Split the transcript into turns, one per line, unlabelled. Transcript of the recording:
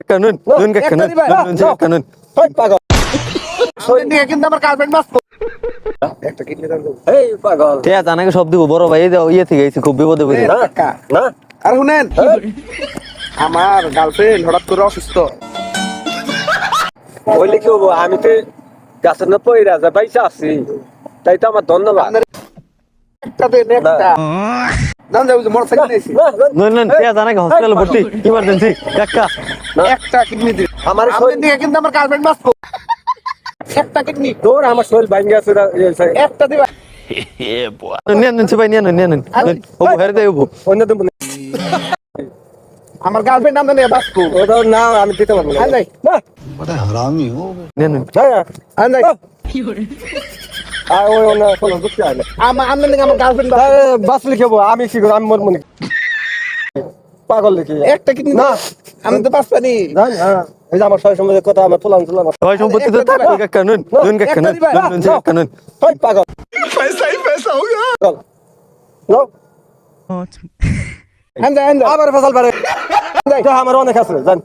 কাকা নুন নুন কাকা নুন নুন কাকা নুন
ওই পাগল
শরীর নিয়ে কিন্তু আমার গার্লফ্রেন্ড বাঁচবো।
একটা কিডনি দান এই পাগল
তে জানাকে সব দিব বড় ভাই ইয়ে থেকে গেছি খুব বিপদে পড়ে
না কাকা,
না
আরে শুনেন আমার গার্লফ্রেন্ড হঠাৎ করে অসুস্থ।
বললে কি হবো আমি তো গাছের না পয়রা যা পয়সা আছি তাই তো আমার ধন্যবাদ
একটা দেন একটা দাম যাবো মোটরসাইকেল নিয়েছি
নুন নুন তে জানাকে হসপিটালে ভর্তি ইমার্জেন্সি কাকা
একটা কিডনি দিন
আমার
আপনার দিকে কিন্তু আমার গার্লফ্রেন্ড বাঁচবো। একটা কিডনি
তোর আমার শরীর ভাঙ্গে আছে
একটা দিবা
নিয়ে নুন ভাই নিয়ে নুন ও হেরে দেব
অন্য দিন
আমার গার্লফ্রেন্ড নাম নিয়ে বাঁচবো।
ওটা না আমি দিতে পারবো না
আন যাই
না
নিয়ে নুন
আন যাই
আর ওই অন্য কোনো দুঃখ আয় না
আপনার দিকে আমার গার্লফ্রেন্ড
বাস লিখেবো আমি কি করবো আমি মোর মনে পাগল লিখি
একটা কিডনি
না
আমি তো বাঁচবানি।
জান এই যে আমার সবাই সম্বন্ধে কথা আমার তুলাম
ওই সম্পত্তি তো থাকবে কাকা নুন নুন কাকা নুন নুন কাকা নুন
ওই পাগল পাগল নো
আন যাই
আবার ফসল পারে আমার অনেক আছে জান